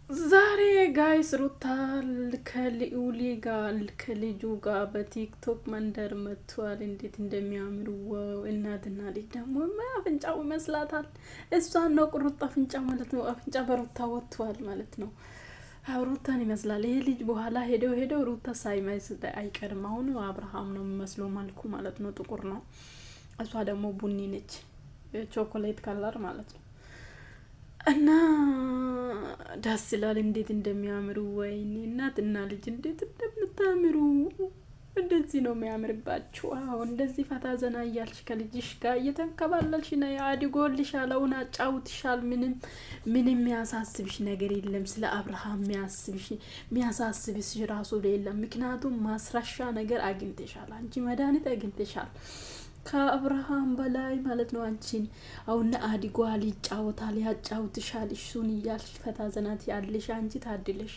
ዛሬ ጋይስ ሩታ ከልዑል ጋር ከልጁ ጋር በቲክቶክ መንደር መጥቷል። እንዴት እንደሚያምሩ ዋው! እናትና ልጅ ደግሞ አፍንጫው ይመስላታል። እሷን ነው ሩታ አፍንጫ ማለት ነው። አፍንጫ በሩታ ወጥቷል ማለት ነው። ሩታን ይመስላል ይሄ ልጅ። በኋላ ሄደው ሩታ ሳይመስል አይቀርም። አሁን አብርሃም ነው የሚመስለው መልኩ ማለት ነው። ጥቁር ነው። እሷ ደግሞ ቡኒ ነች፣ ቾኮሌት ከለር ማለት ነው። እና ደስ ይላል እንዴት እንደሚያምሩ። ወይኔ እናትና ልጅ እንዴት እንደምታምሩ! እንደዚህ ነው የሚያምርባችሁ። አዎ እንደዚህ ፈታ ዘና እያልሽ ከልጅሽ ጋር እየተንከባለልሽ ነው። አድጎልሻል፣ አሁን አጫውትሻል። ምንም የሚያሳስብሽ ነገር የለም። ስለ አብርሃም የሚያሳስብሽ ራሱ የለም። ምክንያቱም ማስረሻ ነገር አግኝተሻል። አንቺ መድኃኒት አግኝተሻል ከአብርሃም በላይ ማለት ነው። አንቺን አሁን አድጓል፣ ይጫወታል፣ ያጫውትሻል። እሱን እያልሽ ፈታ ዘናት ያለሽ አንቺ ታድለሽ።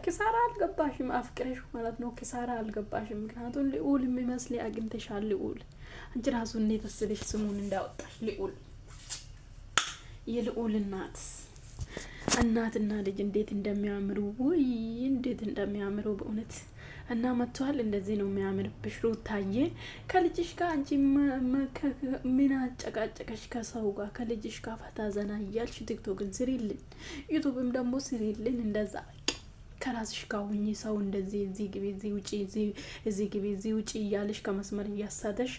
ኪሳራ አልገባሽም፣ አፍቅረሽ ማለት ነው። ኪሳራ አልገባሽም። ምክንያቱም ልዑል የሚመስል አግኝተሻል። ልዑል አንቺ ራሱ እንዴት ወስደሽ ስሙን እንዳወጣሽ ልዑል። የልዑል እናትና ልጅ እንዴት እንደሚያምሩ ወይ እንዴት እንደሚያምሩ በእውነት። እና መጥቷል። እንደዚህ ነው የሚያምርብሽ ሩታዬ። ከልጅሽ ጋር አንቺ ምን አጨቃጨቀሽ ከሰው ጋር? ከልጅሽ ጋር ፈታ ዘና እያልሽ ቲክቶክን ስሪልን፣ ዩቱብም ደግሞ ስሪልን። እንደዛ ከራስሽ ጋር ሁኚ። ሰው እንደዚህ እዚህ ግቢ እዚህ ውጪ እዚህ ግቢ እዚህ ውጪ እያልሽ ከመስመር እያሳተሽ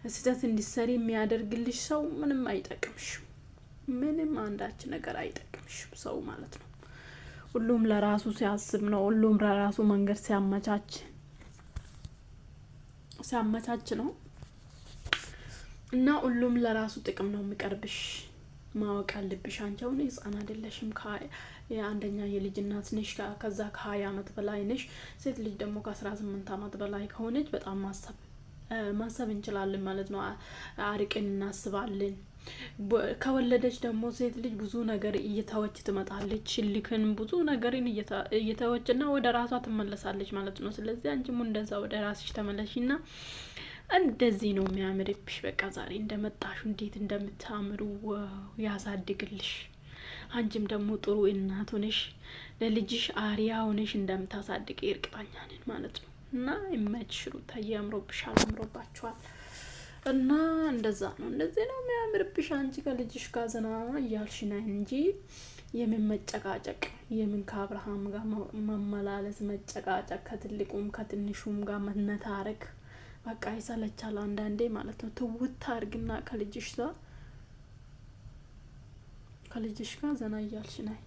ስህተት እንዲሰሪ የሚያደርግልሽ ሰው ምንም አይጠቅምሽም። ምንም አንዳች ነገር አይጠቅምሽም ሰው ማለት ነው። ሁሉም ለራሱ ሲያስብ ነው። ሁሉም ለራሱ መንገድ ሲያመቻች ነው። እና ሁሉም ለራሱ ጥቅም ነው የሚቀርብሽ። ማወቅ አለብሽ። አንቺ አሁን ህፃን አይደለሽም። የአንደኛ የልጅ እናት ነሽ። ከዛ ከ20 አመት በላይ ነሽ። ሴት ልጅ ደግሞ ከ18 አመት በላይ ከሆነች በጣም ማሰብ እንችላለን ማለት ነው። አርቀን እናስባለን። ከወለደች ደግሞ ሴት ልጅ ብዙ ነገር እየተወች ትመጣለች። ልክን ብዙ ነገርን እየተወችና ወደ ራሷ ትመለሳለች ማለት ነው። ስለዚህ አንቺም እንደዛ ወደ ራስሽ ተመለሽና እንደዚህ ነው የሚያምርብሽ። በቃ ዛሬ እንደመጣሽ እንዴት እንደምታምሩ ያሳድግልሽ። አንቺም ደግሞ ጥሩ እናት ሆነሽ ለልጅሽ አሪያ ሆነሽ እንደምታሳድግ እርግጠኛ ነን ማለት ነው። እና ይመችሽ ሩታዬ፣ አምሮብሻል፣ አምሮባችኋል። እና እንደዛ ነው። እንደዚህ ነው የሚያምርብሽ። አንቺ ከልጅሽ ጋር ዘና እያልሽ ነይ እንጂ የምን መጨቃጨቅ፣ የምን ከአብርሃም ጋር መመላለስ፣ መጨቃጨቅ፣ ከትልቁም ከትንሹም ጋር መነታረክ በቃ ይሰለቻል አንዳንዴ ማለት ነው። ትውት አድርግና ከልጅሽ ጋር ዘና እያልሽ ነይ።